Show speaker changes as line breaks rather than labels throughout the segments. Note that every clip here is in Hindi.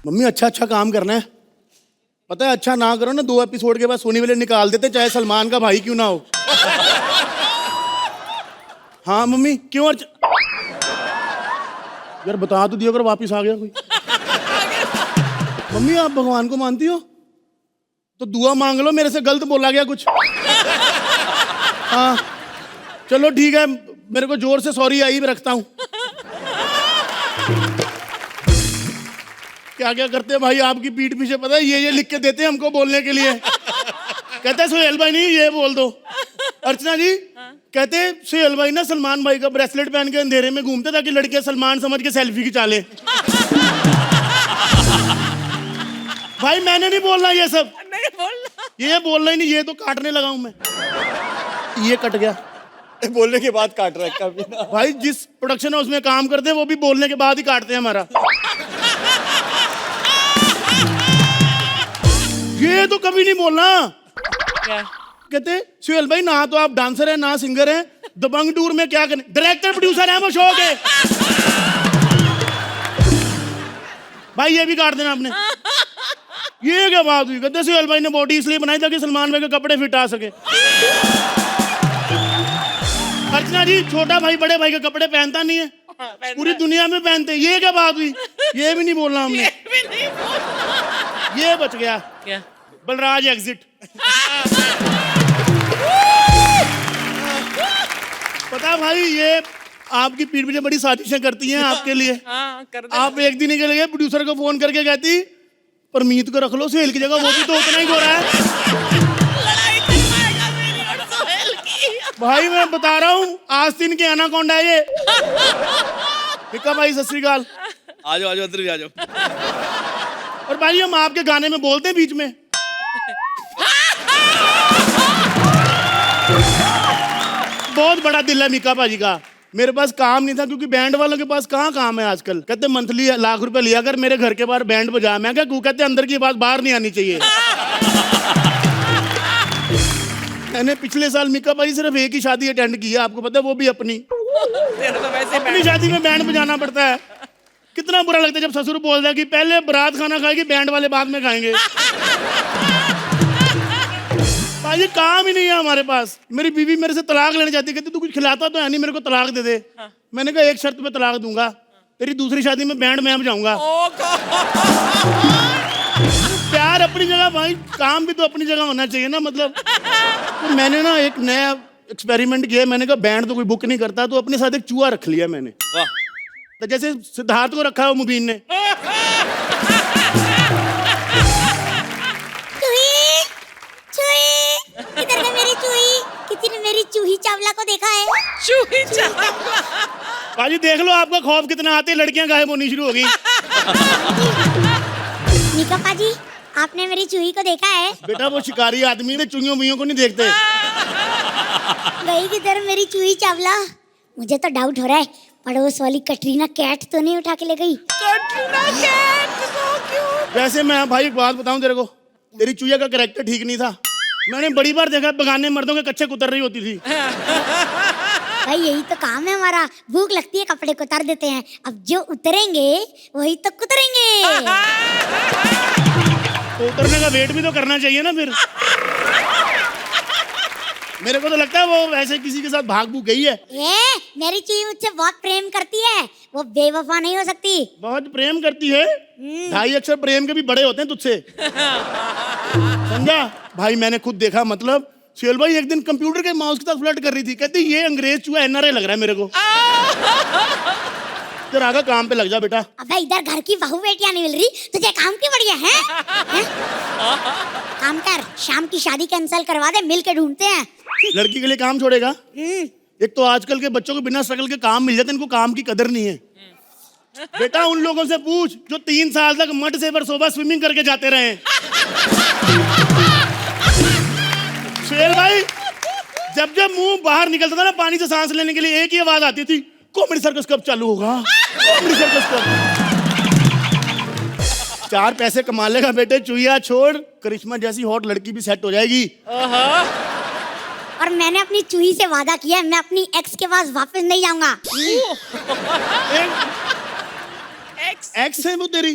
मम्मी अच्छा अच्छा काम करना है, पता है अच्छा ना करो ना 2 एपिसोड के बाद सोनी वाले निकाल देते, चाहे सलमान का भाई क्यों ना हो। हाँ मम्मी क्यों यार बता तो दिया अगर वापिस आ गया कोई। मम्मी आप भगवान को मानती हो तो दुआ मांग लो, मेरे से गलत बोला गया कुछ। हाँ चलो ठीक है, मेरे को जोर से सॉरी आई भी रखता हूँ। क्या क्या करते हैं भाई आपकी पीठ पीछे, पता है ये लिख के देते हैं हमको बोलने के लिए। कहते हैं सुहेल भाई नहीं ये बोल दो। अर्चना जी कहते हैं सुहेल भाई ना सलमान भाई का ब्रेसलेट पहन के अंधेरे में घूमते ताकि लड़कियां सलमान समझ के सेल्फी खिंचा ले। भाई मैंने नहीं बोलना ये सब,
नहीं बोलना,
ये बोलना ही नहीं, ये तो काटने लगा हूं मैं। ये कट गया
बोलने के बाद काट रहा है कभी ना।
भाई जिस प्रोडक्शन हाउस में काम करते हैं वो भी बोलने के बाद ही काटते हैं हमारा। ये तो कभी नहीं बोलना।
क्या
कहते सुहेल भाई ना तो आप डांसर हैं ना सिंगर हैं, दबंग टूर में क्या करें, डायरेक्टर प्रोड्यूसर है वो शो के। भाई ये भी काट देना आपने। ये क्या बात हुई, कहते सुहेल भाई ने बॉडी इसलिए बनाई ताकि सलमान भाई के कपड़े फिट आ सके। अर्चना जी छोटा भाई बड़े भाई के कपड़े पहनता नहीं है, पूरी दुनिया में पहनते। ये क्या बात हुई, ये भी नहीं बोलना हमने। ये बच गया।
क्या
बलराज एग्जिट। पता भाई ये आपकी पीठ पीछे बड़ी साजिशें करती हैं आपके लिए।
हाँ, कर दे।
आप एक दिन के लिए प्रोड्यूसर को फोन करके कहती परमीत को रख लो सुहेल की जगह, वो भी तो उतना ही गोरा है।
लड़ाई करवाएगा मेरी और सुहेल की।
भाई मैं बता रहा हूँ आस्तीन के एनाकोंडा है ये। भिक्का भाई सत श्री अकाल।
आ जाओ अंदर भी आ जाओ।
और भाई हम आपके गाने में बोलते हैं बीच में। बहुत बड़ा दिल है मीका भाजी का। मेरे पास काम नहीं था क्योंकि बैंड वालों के पास कहाँ काम है आजकल। कहते मंथली लाख रुपए लिया कर मेरे घर के बाहर बैंड बजा। मैं क्या कहते अंदर की बात बाहर नहीं आनी चाहिए। मैंने पिछले साल मीका भाई सिर्फ एक ही शादी अटेंड की है, आपको पता है वो भी अपनी।
तेरा तो वैसे
अपनी शादी में बैंड बजाना पड़ता है। कितना बुरा लगता है जब ससुर बोलता है कि पहले बारात खाना खाएगी बैंड वाले बाद में खाएंगे। भाई काम ही नहीं है हमारे पास। मेरी बीवी मेरे से तलाक लेने चाहती, कहती तू कुछ खिलाता तो है नहीं, मेरे को तलाक दे दे। मैंने कहा एक शर्त पे तलाक दूंगा, तेरी दूसरी शादी में बैंड मैं बजाऊंगा। प्यार अपनी जगह भाई, काम भी तो अपनी जगह होना चाहिए ना। मतलब तो मैंने ना एक नया एक्सपेरिमेंट किया। मैंने कहा बैंड तो कोई बुक नहीं करता, तो अपने साथ एक चूहा रख लिया मैंने।
वाह।
तो जैसे सिद्धार्थ को रखा है मुबीन ने।
किधर है मेरी चूही? किसी ने मेरी चूही चावला को देखा है?
चूही चावला।
बाजी देख लो आपका खौफ कितना आते, लड़कियां गायब होनी शुरू हो गई।
मीका पाजी आपने मेरी चूही को देखा है?
बेटा वो शिकारी आदमी ने चुईयों बुइयों को नहीं देखते।
गई किधर मेरी चूही चावला? मुझे तो डाउट हो रहा है पड़ोस वाली कटरीना कैट तो नहीं उठा के ले गई।
Katrina cat so cute।
वैसे मैं भाई एक बात बताऊं तेरे को, तेरी चुईया का कैरेक्टर ठीक नहीं था। मैंने बड़ी बार देखा बगाने मर्दों के कच्चे कुतर रही होती थी।
भाई यही तो काम है हमारा, भूख लगती है कपड़े को उतार देते हैं, अब जो उतरेंगे वही तो कुतरेंगे।
तो उतरने का वेट भी तो करना चाहिए ना फिर। मेरे को तो लगता है वो वैसे किसी के साथ भाग भूग गई है।
मेरी चूही मुझसे बहुत प्रेम करती है, वो बेवफा नहीं हो सकती।
बहुत प्रेम करती है। 2.5 अक्षर प्रेम के भी बड़े होते हैं तुझसे, समझा भाई। मैंने खुद देखा। मतलब सुहेल भाई एक दिन कंप्यूटर के माउस के साथ फ्लर्ट कर रही थी, कहती ये अंग्रेज चूहा एनआरआई लग रहा है मेरे को। तेरे आगे काम पे लग जा बेटा।
अबे इधर घर की बहू बेटियां नहीं मिल रही, तुझे काम की बढ़िया है? काम कर, शाम की शादी कैंसिल करवा दे, मिल के ढूंढते हैं।
लड़की के लिए काम छोड़ेगा? एक तो आजकल के बच्चों को बिना स्ट्रगल के काम मिल जाते, इनको काम की कदर नहीं है। बेटा उन लोगों से पूछ जो 3 साल तक मड से बरसोबा स्विमिंग करके जाते रहे। सुहेल भाई जब जब मुंह बाहर निकलता था ना पानी से सांस लेने के लिए, एक ही आवाज आती थी, कॉमेडी सर्कस कब चालू होगा, कॉमेडी सर्कस कब। 4 पैसे कमा लेगा बेटे, चुईया छोड़, करिश्मा जैसी हॉट लड़की भी सेट हो जाएगी।
और मैंने अपनी चूही से वादा किया है, मैं अपनी एक्स के पास वापस नहीं जाऊंगा।
एक्स है वो तेरी?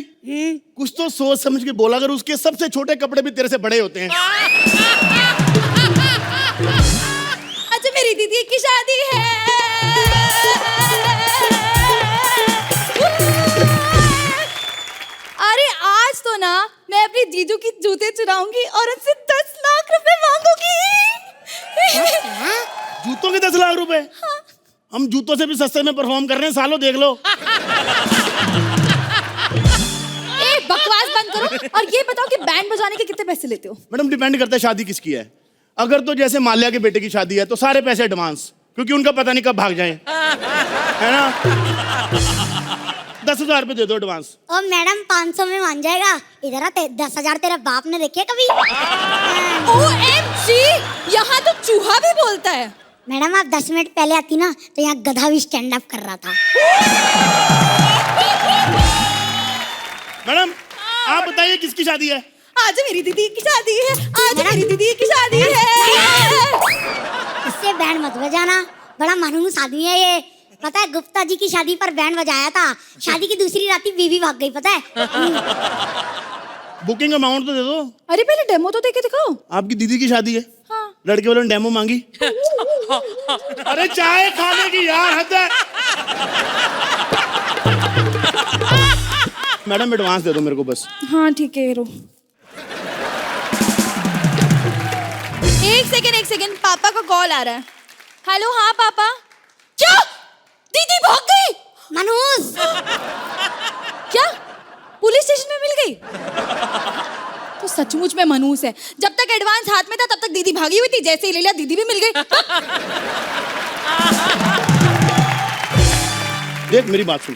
कुछ तो सोच समझ के बोला, अगर उसके सबसे छोटे कपड़े भी तेरे से बड़े होते हैं।
अच्छा मेरी दीदी की शादी है। अरे आज तो ना मैं अपनी जीजू की जूते चुराऊंगी और उनसे 10 लाख रुपए मांगूंगी।
जूतों के 10 लाख रुपए?
हाँ।
हम जूतों से भी सस्ते में परफॉर्म कर रहे हैं सालों, देख लो।
ए बकवास बंद करो और ये बताओ कि बैंड बजाने के कितने पैसे लेते हो?
मैडम डिपेंड करता है शादी किसकी है। अगर तो जैसे माल्या के बेटे की शादी है तो सारे पैसे एडवांस, क्योंकि उनका पता नहीं कब भाग जाए, है ना। 10,000 रुपए दे दो एडवांस।
ओ मैडम 500 में मान जाएगा। इधर आ, 10,000 तेरे बाप ने देखे कभी?
OMG, यहाँ तो चूहा भी बोलता है।
मैडम आप 10 मिनट पहले आती ना तो यहाँ गधा भी स्टैंड अप कर रहा था।
मैडम आप बताइए किसकी शादी है?
आज मेरी दीदी की शादी है। आज मेरी दीदी की शादी है।
इससे बैंड मत बजाना, बड़ा मानूस आदमी है ये। पता है गुप्ता जी की शादी पर बैंड बजाया था, शादी की दूसरी रात ही बीवी भाग गई, पता है।
बुकिंग अमाउंट तो दे दो।
अरे पहले डेमो तो देके दिखाओ।
आपकी दीदी की शादी है?
हाँ।
लड़के वालों ने डेमो मांगी। अरे चाय खाने की यार हद है। मैडम एडवांस दे दो मेरे को बस।
हाँ ठीक है, रो। एक सेकंड, पापा का कॉल आ रहा है। हेलो, हाँ पापा। क्या दीदी भाग गई?
मनोज
क्या पुलिस स्टेशन में मिल गई? तो सचमुच में मनूस है। जब तक एडवांस हाथ में था तब तक दीदी भागी हुई थी, जैसे ही ले लिया दीदी भी मिल गई।
देख मेरी बात सुन,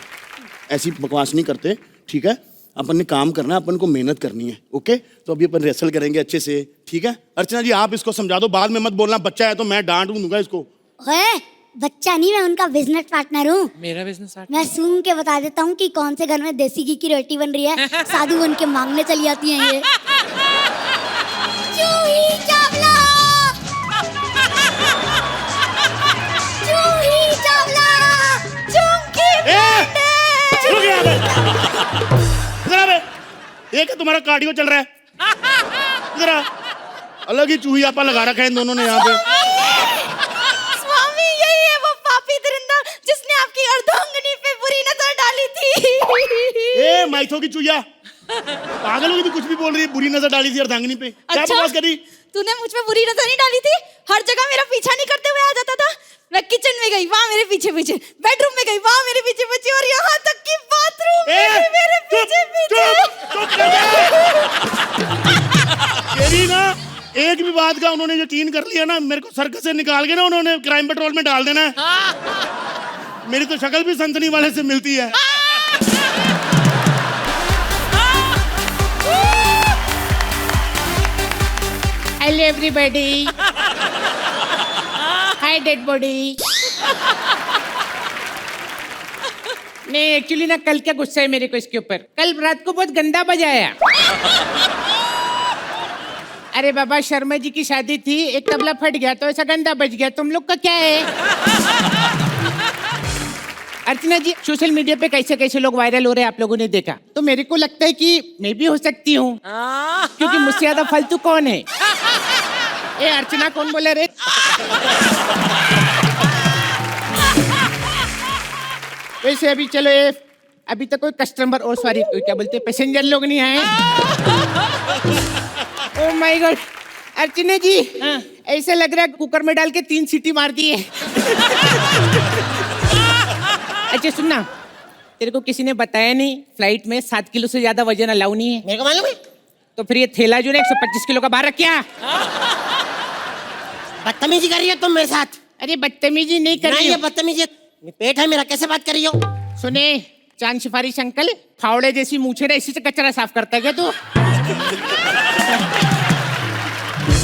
ऐसी बकवास नहीं करते, ठीक है। अपन ने काम करना है, अपन को मेहनत करनी है, ओके। तो अभी अपन रेसल करेंगे अच्छे से, ठीक है। अर्चना जी आप इसको समझा दो, बाद में मत बोलना बच्चा है तो मैं डांट दूंगा इसको।
ओए बच्चा नहीं, मैं उनका बिजनेस पार्टनर हूँ।
मेरा बिजनेस
मैं सुन के बता देता हूँ कि कौन से घर में देसी घी की रोटी बन रही है। साधु बन के मांगने चली आती हैं ये। चूही चावला, चूही चावला, चुमकी बेटे।
रुक यहाँ पे। इधर आ बे। एक है तुम्हारा कार्डियो चल रहा है, इधर आ। अलग ही चूही आपा लगा रखा है इन दोनों ने यहाँ पे।
स्वामी यही है वो पापी दरिंदा जिसने आपकी अर्धांगिनी पे बुरी नजर डाली थी।
ए माइथो की चूहिया, पागल होगी तू, कुछ भी बोल रही है। बुरी नजर डाली थी अर्धांगिनी पे, क्या बकवास करी?
तूने मुझ पे बुरी नजर नहीं डाली थी। हर जगह मेरा पीछा नहीं करते हुए आ जाता था। मैं किचन में गई, वहाँ मेरे पीछे पीछे, बेडरूम में गई, वहाँ मेरे पीछे पीछे, और यहाँ तक कि बाथरूम में भी मेरे पीछे पीछे।
तेरी ना एक भी बात का उन्होंने यकीन कर लिया ना, मेरे को सर्कस से निकाल के ना उन्होंने क्राइम पेट्रोल में डाल देना है। मेरी तो शक्ल भी सनसनी वाले से मिलती है।
हेलो एवरीबॉडी, हाय डेड बॉडी। नहीं एक्चुअली ना कल क्या गुस्सा है मेरे को इसके ऊपर। कल रात को बहुत गंदा बजाया। अरे बाबा शर्मा जी की शादी थी, एक तबला फट गया तो ऐसा गंदा बज गया। तुम लोग का क्या है? अर्चना जी सोशल मीडिया पे कैसे कैसे लोग वायरल हो रहे हैं आप लोगों ने देखा, तो मेरे को लगता है कि मैं भी हो सकती हूँ, क्योंकि मुझसे ज्यादा फालतू कौन है? ए अर्चना कौन बोले रे? वैसे अभी चलो ये अभी तक कोई कस्टमर और सॉरी क्या बोलते पैसेंजर लोग नहीं आए। ओह माय गॉड अर्चना जी, ऐसे लग रहा है कुकर में डाल के 3 सीटी मार दिए। अच्छा सुनना, तेरे को किसी ने बताया नहीं फ्लाइट में 7 किलो से ज्यादा वजन अलाउ नहीं है?
मेरे को मालूम है।
तो फिर ये थैला जो है 125 किलो का बाहर रख क्या?
बदतमीजी कर रही हो तुम मेरे साथ?
अरे बदतमीजी नहीं कर
नहीं
रही
ये
हूँ।
बदतमीजी, ये पेट है मेरा, कैसे बात कर रही हो?
सुने चांद सिफारिश अंकल, फावड़े जैसी मूछें इसी से कचरा साफ करता है क्या तू?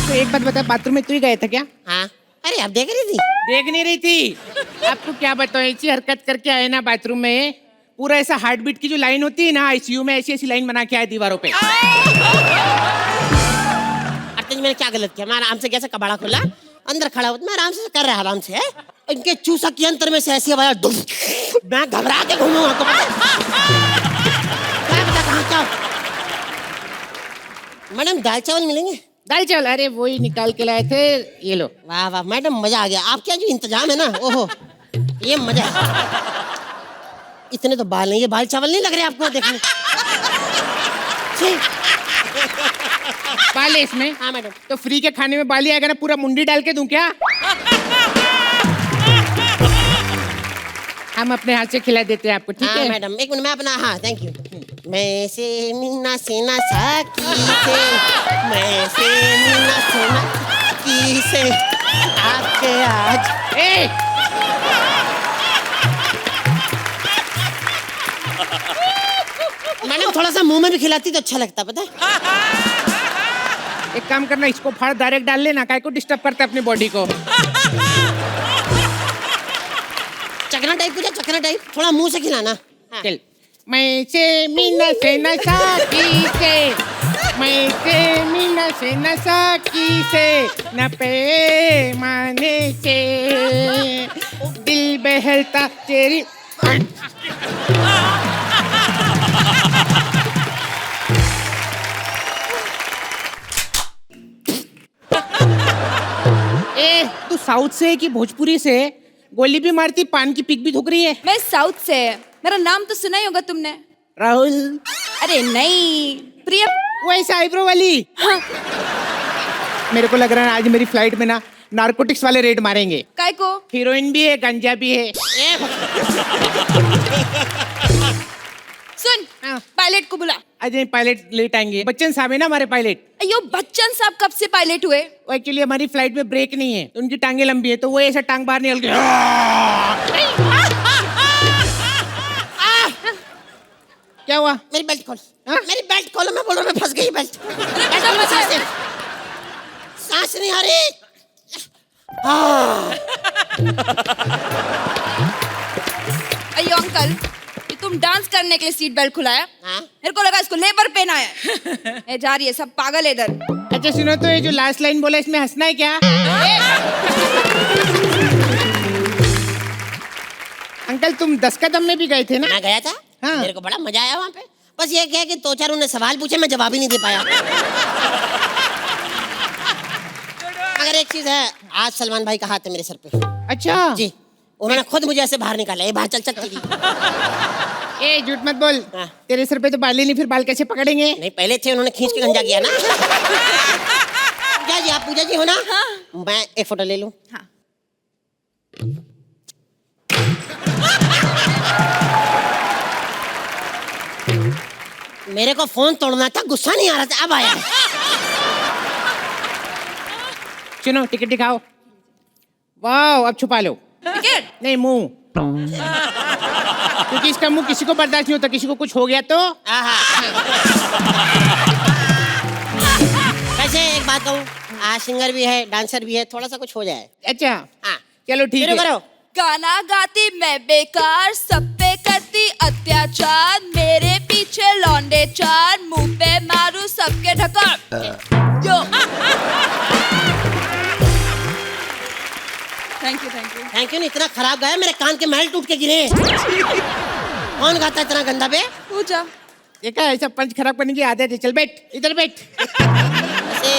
तो एक बात बता, बाथरूम में तू ही गया था क्या?
हाँ अरे आप देख रही थी?
देख नहीं रही थी? आपको क्या बताओ, ऐसी हरकत करके आए ना बाथरूम में, पूरा ऐसा हार्ट बीट की जो लाइन होती है ना आईसीयू में, ऐसी ऐसी लाइन बना के आए दीवारों पे।
अर्चना जी मैंने क्या गलत किया? मैं आराम से कैसे कबाड़ा खोला, अंदर खड़ा हुआ मैं आराम से कर रहा आराम से। इनके चूसा के अंतर में से ऐसी आवाज, मैं घबरा के घूमूंगा। मैडम दाल चावल मिलेंगे?
दाल चावल, अरे वही निकाल के लाए थे, ये लो।
वाह वाह मैडम, मजा आ गया। आपके यहाँ जो इंतजाम है ना, ओहो, ये मजा है। इतने तो बाल नहीं, ये बाल चावल नहीं लग रहे आपको देखने?
बाल है इसमें?
हाँ मैडम।
तो फ्री के खाने में बाल ही आएगा ना, पूरा मुंडी डाल के दूं क्या? हम अपने हाथ से खिला देते हैं आपको, ठीक
हाँ
है?
मैडम, एक मिनट, मैं अपना, हाँ थैंक यू। मैं से मीना सेना साकी से, मैं से मीना सेना की से आपके आज।
ए!
मैडम थोड़ा सा मुंह में भी खिलाती तो अच्छा लगता, पता है?
एक काम करना, इसको फाड़ डायरेक्ट डाल लेना, काय को डिस्टर्ब करता है अपनी बॉडी को।
चकना टाइप कुछ, चकना टाइप थोड़ा मुंह से खिलाना। हाँ।
चल। मैं से मीना से नशा की से, मैं से मीना से नशा की से, न पे माने से दिल बहलता तेरी। ए, तू साउथ से है कि भोजपुरी से? गोली भी मारती, पान की पिक भी थूक रही है।
मैं साउथ से है, मेरा नाम तो सुना ही होगा तुमने।
राहुल।
अरे नहीं, प्रिया।
वैसे आईब्रो वाली।
हाँ।
मेरे को लग रहा है आज मेरी फ्लाइट में ना नारकोटिक्स वाले रेड मारेंगे।
काय को?
हीरोइन भी है, गंजा भी है।
सुन,
हाँ।
पायलट को बुला।
आज नहीं, पायलट लेट आएंगे। बच्चन साहब है ना हमारे पायलट।
अयो, बच्चन साहब कब से पायलट हुए?
वो एक्चुअली हमारी फ्लाइट में ब्रेक नहीं है, तो उनकी टांगे लंबी है, तो वो ऐसा टांग बाहर निकल गया। क्या हुआ?
मेरी बेल्ट खोल।
हाँ?
मेरी बेल्ट खोलो, मैं बोल रहा हूँ, मैं फंस गई बेल्ट। सांस नहीं आ रही।
अयो अंकल, ये तुम डांस करने के लिए सीट बेल्ट खुलाया?
हाँ?
मेरे को लगा इसको लेबर पहना है। ये जा रही है, सब पागल है इधर।
अच्छा सुनो, तो ये जो लास्ट लाइन बोला इसमें हंसना है क्या? अंकल तुम 10 कदम में भी गए थे ना?
मैं गया था।
हाँ।
मेरे को बड़ा मजा आया वहाँ पे। बस ये क्या है कि 2-4 उन्होंने सवाल पूछे, मैं जवाब ही नहीं दे पाया। मगर एक चीज है, आज सलमान भाई का हाथ है मेरे सर पे।
अच्छा
जी, उन्होंने खुद मुझे ऐसे बाहर निकाला। ये बाहर चल चल तेरी।
ए झूठ मत बोल।
हाँ।
तेरे सर पे तो बाल ही नहीं, फिर बाल कैसे पकड़ेंगे?
नहीं, पहले थे, उन्होंने खींच के गंजा किया ना। पूजा जी, आप पूजा जी हो ना?
हाँ।
मैं एक फोटो ले लूं?
हाँ।
मेरे को फोन तोड़ना था, गुस्सा नहीं आ रहा था, अब आया।
सुनो, टिकट दिखाओ। वाह, अब छुपा लो।
टिकट?
नहीं, मुंह। क्योंकि इसका मुंह किसी को बर्दाश्त नहीं होता, किसी को कुछ हो गया तो।
वैसे एक बात कहूँ, आज सिंगर भी है, डांसर भी है, थोड़ा सा कुछ हो जाए।
अच्छा
हाँ,
चलो ठीक
शुरू
है।
करो।
गाना गाती मैं बेकार, सब पे करती अत्याचार, मेरे पीछे लौंडे चार, मुंह पे मारू सबके ढकार। Yo. Thank you thank you.
Thank you नहीं, इतना खराब गाया, मेरे कान के महल टूट के गिरे। कौन गाता है इतना गंदा बे?
पूजा।
देखा, ऐसा पंच खराब करने की आदत है। चल बैठ, इधर बैठ।
ऐसे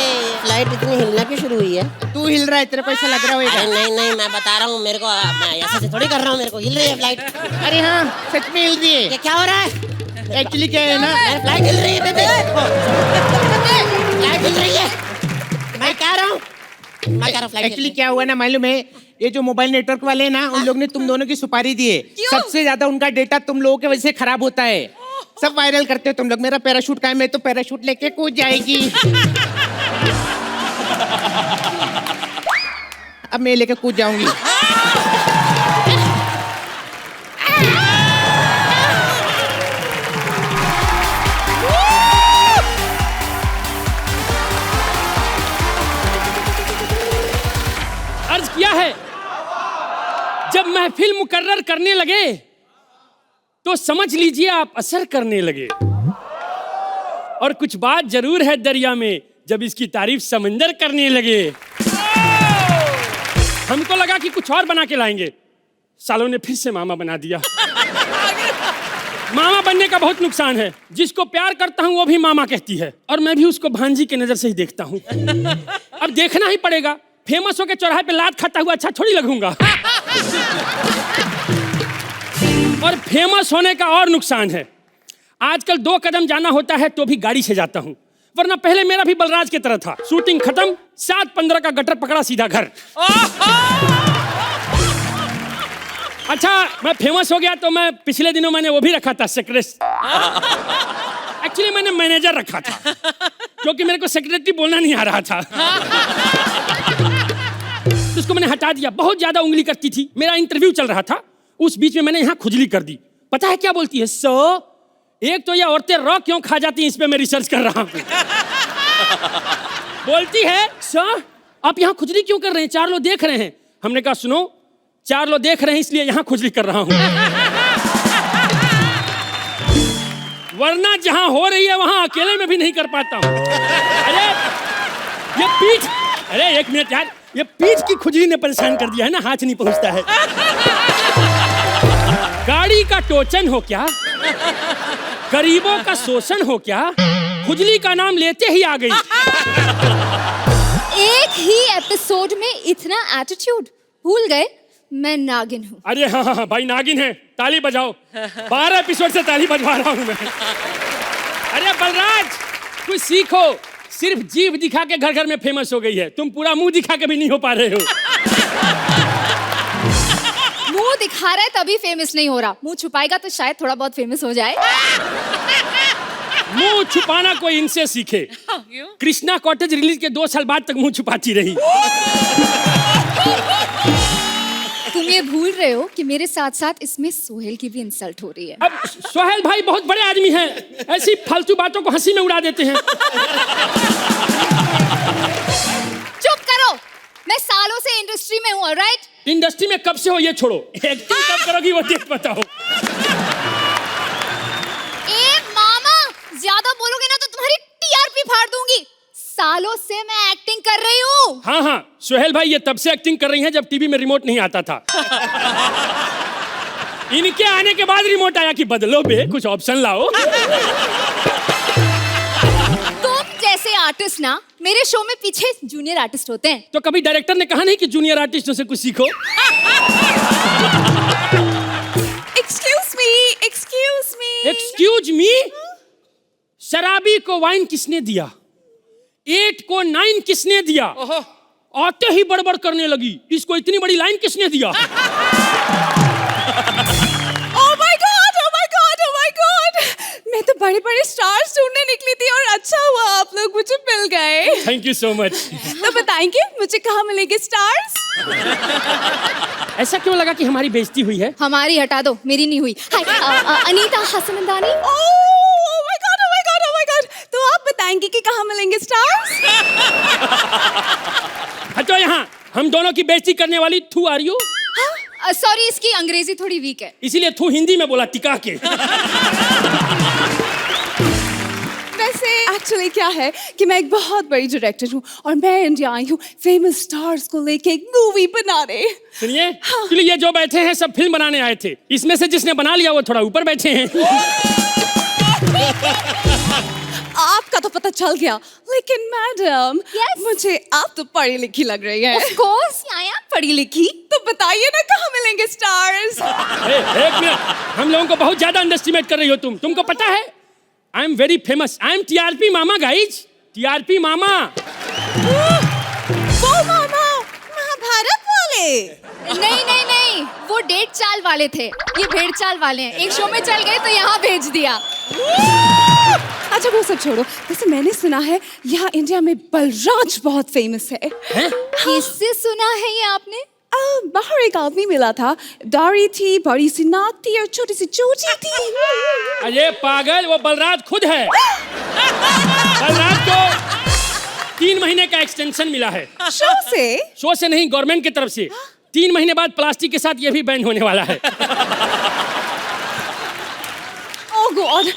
फ्लाइट इतनी हिलना क्यों शुरू हुई है?
तू हिल रहा है, तेरे को ऐसा लग रहा
अरे
होगा।
नहीं नहीं, मैं बता रहा हूँ, मेरे को, मैं ऐसे से थोड़ी कर रहा हूँ, मेरे को हिल रही है फ्लाइट।
अरे हाँ, सच में हिल रही
ये
है।
क्या हो रहा है?
एक्चुअली क्या है ना,
मेरी फ्लाइट हिल रही है बेबे। फ्लाइट हिल रही है, मैं कह रहा हूँ, मैं कह रहा हूँ फ्लाइट
एक्चुअली क्या हुआ ना मालूम है, ये जो मोबाइल नेटवर्क वाले हैं ना, उन लोग ने तुम दोनों की सुपारी दी है।
क्यों?
सबसे ज्यादा उनका डेटा तुम लोगों की वजह से खराब होता है। सब वायरल करते हो तुम लोग। मेरा पैराशूट का है, मैं तो पैराशूट लेके कूद जाएगी। अब मैं लेके कूद जाऊंगी।
अर्ज किया है, जब महफिल मुकर्रर करने लगे तो समझ लीजिए आप असर करने लगे। और कुछ बात जरूर है दरिया में, जब इसकी तारीफ समंदर करने लगे। हमको लगा कि कुछ और बना के लाएंगे, सालों ने फिर से मामा बना दिया। मामा बनने का बहुत नुकसान है। जिसको प्यार करता हूँ वो भी मामा कहती है, और मैं भी उसको भांजी की नजर से ही देखता हूँ। अब देखना ही पड़ेगा, फेमस होके चौराहे पे लात खाता हुआ अच्छा थोड़ी लगूंगा। और फेमस होने का और नुकसान है, आजकल 2 कदम जाना होता है तो भी गाड़ी से जाता हूँ, वरना पहले मेरा भी बलराज की तरह था। शूटिंग खत्म, 7:15 का गटर पकड़ा, सीधा घर। अच्छा, मैं फेमस हो गया तो मैं पिछले दिनों मैंने वो भी रखा था, सेक्रेटरी। एक्चुअली मैंने मैनेजर रखा था, क्योंकि मेरे को सेक्रेटरी बोलना नहीं आ रहा था। तो उसको मैंने हटा दिया, बहुत ज्यादा उंगली करती थी। मेरा इंटरव्यू चल रहा था, उस बीच में मैंने यहाँ खुजली कर दी। पता है क्या बोलती है? एक तो ये औरतें रॉ क्यों खा जाती हैं, इस पे मैं रिसर्च कर रहा हूँ। बोलती है, सर आप यहाँ खुजली क्यों कर रहे हैं, 4 लोग देख रहे हैं। हमने कहा सुनो, 4 लोग देख रहे हैं इसलिए यहाँ खुजली कर रहा हूँ, वरना जहाँ हो रही है वहाँ अकेले में भी नहीं कर पाता हूँ। अरे ये पीठ, अरे 1 मिनट यार, ये पीठ की खुजली ने परेशान कर दिया है ना, हाथ नहीं पहुँचता है। गाड़ी का टोचन हो क्या, गरीबों का शोषण हो क्या, खुजली का नाम लेते ही आ गई।
एक ही एपिसोड में इतना एटीट्यूड, भूल गए मैं नागिन हूँ।
अरे हाँ भाई, नागिन है, ताली बजाओ। 12 एपिसोड से ताली बजवा रहा हूँ मैं। अरे बलराज, कुछ सीखो, सिर्फ जीभ दिखा के घर घर में फेमस हो गई है, तुम पूरा मुंह दिखा के भी नहीं हो पा रहे हो।
मुंह दिखा रहा है तभी फेमस नहीं हो रहा, मुंह छुपाएगा तो शायद थोड़ा बहुत फेमस हो जाए।
मुंह छुपाना कोई इनसे सीखे। कृष्णा कॉटेज रिलीज के 2 साल बाद तक मुंह छुपाती रही।
तुम ये भूल रहे हो कि मेरे साथ साथ इसमें सोहेल की भी इंसल्ट हो रही है।
अब सोहेल भाई बहुत बड़े आदमी हैं, ऐसी फालतू बातों को हंसी में उड़ा देते हैं।
चुप करो, मैं सालों से इंडस्ट्री में हूँ, राइट?
इंडस्ट्री में कब से हो ये छोड़ो, एक्टिंग कब करोगी वो देख बताओ।
ए मामा, ज्यादा बोलोगे ना तो तुम्हारी टीआरपी फाड़ दूंगी। सालों से मैं एक्टिंग कर रही हूँ।
हाँ, सोहेल भाई ये तब से एक्टिंग कर रही हैं जब टीवी में रिमोट नहीं आता था। इनके आने के बाद रिमोट आया कि बदलो बे, कुछ ऑप्शन लाओ।
तुम जैसे आर्टिस्ट ना मेरे शो में पीछे जूनियर आर्टिस्ट होते हैं।
तो कभी डायरेक्टर ने कहा नहीं कि जूनियर आर्टिस्टों से कुछ सीखो? एक्सक्यूज मी, शराबी को वाइन किसने दिया, 8 को 9 किसने दिया, आते ही बड़बड़ करने लगी, इसको इतनी बड़ी लाइन किसने दिया?
मैं तो बड़े बड़े स्टार्स ढूंढने निकली थी और अच्छा हुआ आप लोग मुझे मिल गए।
Thank you so much.
तो बताएंगे मुझे कहाँ मिलेंगे स्टार्स?
ऐसा क्यों लगा कि हमारी बेइज्जती हुई है?
हमारी हटा दो, मेरी नहीं हुई। Hi, Anita Hassanandani. Oh my God. तो आप बताएंगे कि कहाँ मिलेंगे स्टार्स?
हटो यहाँ, हम दोनों की बेइज्जती करने वाली थू आर यू?
सॉरी, इसकी अंग्रेजी थोड़ी वीक है,
इसीलिए थू हिंदी में बोला टिका के।
वैसे एक्चुअली क्या है कि मैं एक बहुत बड़ी डायरेक्टर हूँ और मैं इंडिया आई हूँ फेमस स्टार्स को लेके एक मूवी बनाने।
सुनिए, एक्चुअली ये जो बैठे हैं सब फिल्म बनाने आए थे, इसमें से जिसने बना लिया वो थोड़ा ऊपर बैठे हैं।
आपका तो पता चल गया, लेकिन मैडम मुझे आप तो पढ़ी लिखी लग रही है।
ऑफ कोर्स, यहाँ पढ़ी लिखी।
तो बताइए ना कहाँ मिलेंगे स्टार्स?
एक मिनट, हम लोगों को बहुत ज्यादा अंडरस्टिमेट कर रही हो तुम। तुमको पता है I am very famous, I am TRP मामा गाइज, टीआरपी मामा।
वो मामा महाभारत वाले?
नहीं, वो 1.5 चाल वाले थे, ये 1.5 चाल वाले हैं। एक शो में चल गए तो यहाँ भेज दिया।
अच्छा वो सब छोड़ो, वैसे मैंने सुना है यहाँ इंडिया में बलराज बहुत फेमस है।
किससे सुना है ये आपने?
बाहर एक आदमी मिला था, दाढ़ी थी, बड़ी सी नाक थी और छोटी सी चोटी थी।
अरे पागल, वो बलराज खुद है। बलराज को 3 महीने का एक्सटेंशन मिला है।
शो
से नहीं, गवर्नमेंट की तरफ से। 3 महीने बाद प्लास्टिक के साथ ये भी बैन होने वाला है।
ओह गॉड,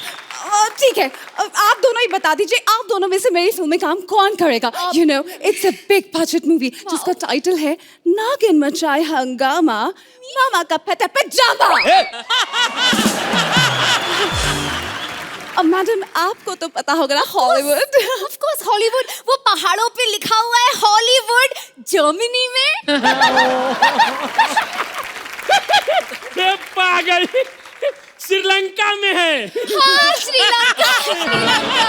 ठीक है, आप दोनों ही बता दीजिए, आप दोनों में से मेरी फिल्म में काम कौन करेगा? You know, it's a big budget movie जिसका टाइटल है नागिन मचाए हंगामा, मामा का फटा पजामा। मैडम आपको तो पता होगा ना हॉलीवुड।
ऑफ कोर्स हॉलीवुड, वो पहाड़ों पे लिखा हुआ है हॉलीवुड जर्मनी में।
बे पागल, श्रीलंका में है।
हाँ Sri Lanka, Sri Lanka.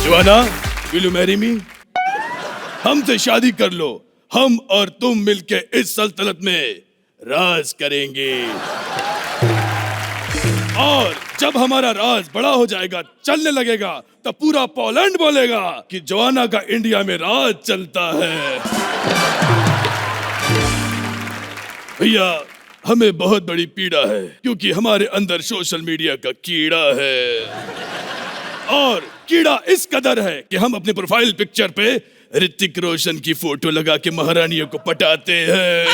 Joanna, will you marry me? हमसे शादी कर लो, हम और तुम मिलके इस सल्तनत में राज करेंगे। और जब हमारा राज बड़ा हो जाएगा, चलने लगेगा, तब पूरा पोलैंड बोलेगा कि जोआना का इंडिया में राज चलता है। भैया, हमें बहुत बड़ी पीड़ा है क्योंकि हमारे अंदर सोशल मीडिया का कीड़ा है। और कीड़ा इस कदर है कि हम अपने प्रोफाइल पिक्चर पे ऋतिक रोशन की फोटो लगा के महारानियों को पटाते हैं।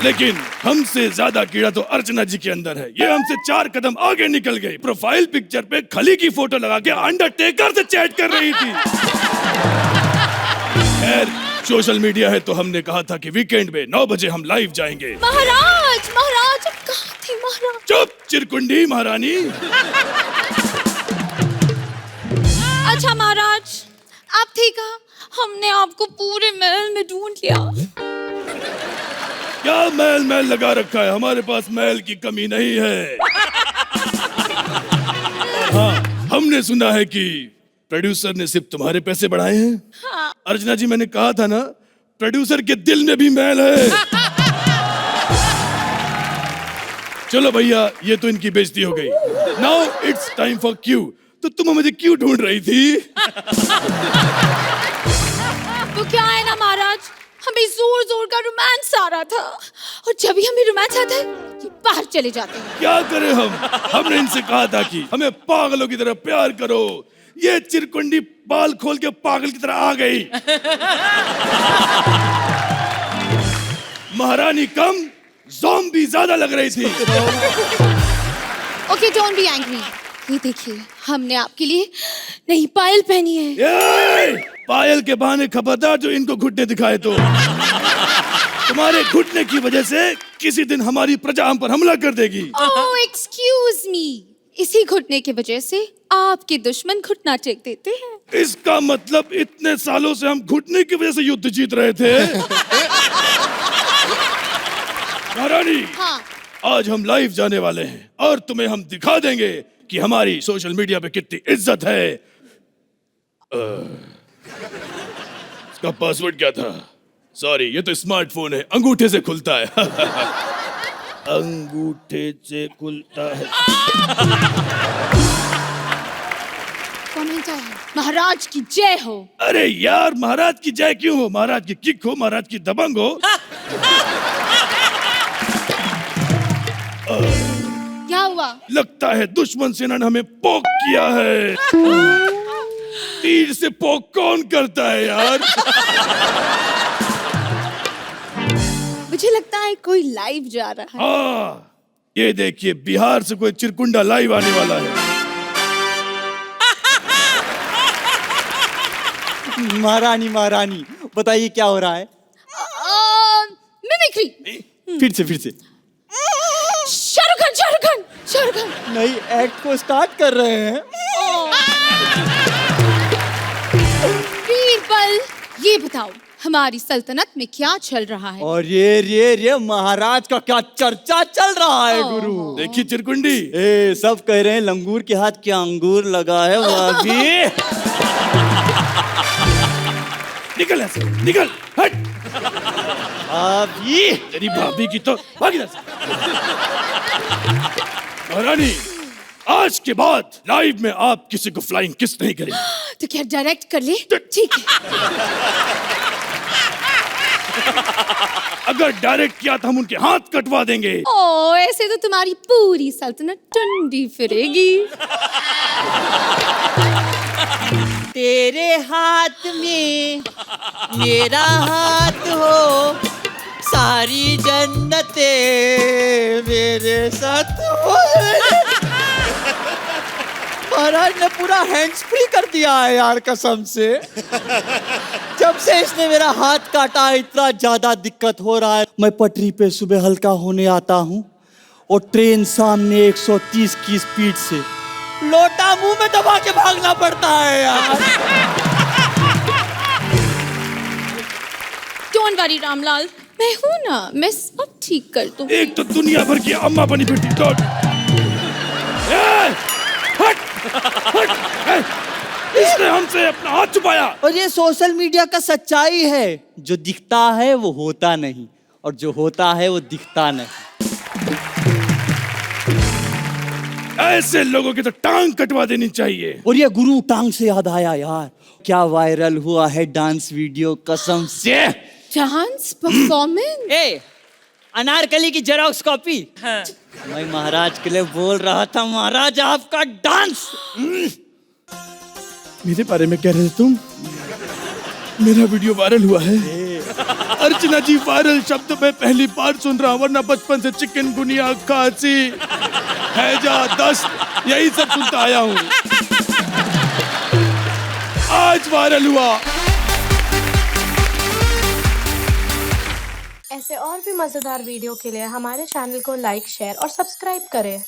लेकिन हमसे ज्यादा कीड़ा तो अर्चना जी के अंदर है। ये हमसे 4 कदम आगे निकल गई। प्रोफाइल पिक्चर पे खली की फोटो लगा के अंडरटेकर से चैट कर रही थी। खैर, सोशल मीडिया है तो हमने कहा था कि वीकेंड में 9 बजे हम लाइव जाएंगे।
महाराज, महाराज अब कहाँ थे महाराज?
चुप चिरकुंडी महारानी।
अच्छा महाराज, आप ठीक है? हमने आपको पूरे महल में ढूंढ लिया।
क्या महल लगा रखा है? हमारे पास महल की कमी नहीं है। हाँ, हमने सुना है कि प्रोड्यूसर ने सिर्फ तुम्हारे पैसे बढ़ाए हैं।
हाँ।
अर्चना जी, मैंने कहा था ना, प्रोड्यूसर के दिल में भी महल है। चलो भैया, ये तो इनकी बेइज्जती हो गई। Now it's time for Q. तो तुम मुझे क्यों ढूंढ रही थी?
तो क्या है ना महाराज, हमें जोर जोर का रोमांस आ रहा था, और जब भी हमें रोमांस आता है तो बाहर चले जाते हैं।
क्या करें हम? हमने इनसे कहा था कि हमें पागलों की तरह प्यार करो। ये चिरकुंडी बाल खोल के पागल की तरह आ गई। महारानी कम, ज़ॉम्बी ज्यादा लग रही थी।
Okay, don't be angry. ये देखिए, हमने आपके लिए नई पायल पहनी है।
ये पायल के बहाने खबरदार जो इनको घुटने दिखाए तो। तुम्हारे घुटने की वजह से किसी दिन हमारी प्रजा हम पर हमला कर देगी।
ओह एक्सक्यूज मी, इसी घुटने की वजह से आपके दुश्मन घुटना टेक देते हैं।
इसका मतलब इतने सालों से हम घुटने की वजह से युद्ध जीत रहे थे। महारानी,
हाँ।
आज हम लाइव जाने वाले हैं और तुम्हें हम दिखा देंगे कि हमारी सोशल मीडिया पे कितनी इज्जत है। इसका पासवर्ड क्या था? सॉरी, ये तो स्मार्टफोन है, अंगूठे से खुलता है। अंगूठे से खुलता है।
कमेंट है, महाराज की जय हो।
अरे यार, महाराज की जय क्यों हो? महाराज की किक हो, महाराज की दबंग हो।
क्या हुआ?
लगता है दुश्मन सेना ने हमें पोक किया है। तीर से पोक कौन करता है यार?
मुझे लगता है कोई लाइव जा रहा है।
हाँ, ये देखिए, बिहार से कोई चिरकुंडा लाइव आने वाला है।
महारानी, महारानी बताइए क्या हो रहा है?
मिमिक्री।
फिर से
शाहरुख खान, शाहरुख खान, शाहरुख खान।
नई एक्ट को स्टार्ट कर रहे हैं।
बीरबल, ये बताओ हमारी सल्तनत में क्या चल रहा है?
और ये महाराज का क्या चर्चा चल रहा है गुरु?
देखिए चिरकुंडी,
ए सब कह रहे हैं लंगूर के हाथ क्या अंगूर लगा है भाभी।
निकल ऐसे, निकल, हट।
भाभी,
तेरी भाभी की तो भागी ना। महारानी, आज के बाद लाइव में आप किसी को फ्लाइंग किस नहीं करेंगे।
तो क्या डायरेक्ट कर ले? ठीक है।
अगर डायरेक्ट किया तो हम उनके हाथ कटवा देंगे।
ओ, ऐसे तो तुम्हारी पूरी सल्तनत टंडी फिरेगी।
तेरे हाथ में मेरा हाथ हो, सारी जन्नतें मेरे साथ हो।
महाराज ने पूरा हैंड्स फ्री कर दिया है यार कसम से। जब से इसने मेरा हाथ काटा इतना ज्यादा दिक्कत हो रहा है। मैं पटरी पे सुबह हल्का होने आता हूँ और ट्रेन सामने 130 की स्पीड से, लोटा मुंह में दबा के भागना पड़ता है यार।
डोंट वरी रामलाल, मैं हूं ना, मैं सब ठीक कर दूंगी।
एक तो दुनिया भर की अम्मा बनी बेटी हट हट, इसने हमसे अपना हाथ छुपाया।
और ये सोशल मीडिया का सच्चाई है, जो दिखता है वो होता नहीं और जो होता है वो दिखता नहीं।
ऐसे लोगों की तो टांग कटवा देनी चाहिए।
और ये गुरु टांग से याद आया यार, क्या वायरल हुआ है डांस वीडियो कसम से।
Dance performance.
ए, अनारकली की जेरोक्स कॉपी। हाँ। मैं महाराज के लिए बोल रहा था, महाराज आपका डांस।
मेरे बारे में कह रहे थे तुम? मेरा वीडियो वायरल हुआ है। अर्चना जी, वायरल शब्द मैं पहली बार सुन रहा हूँ, वरना बचपन से चिकनगुनिया, खांसी, हैजा, दस्त यही सब सुनता आया हूँ। आज वायरल हुआ।
ऐसे और भी मजेदार वीडियो के लिए हमारे चैनल को लाइक, शेयर और सब्सक्राइब करें।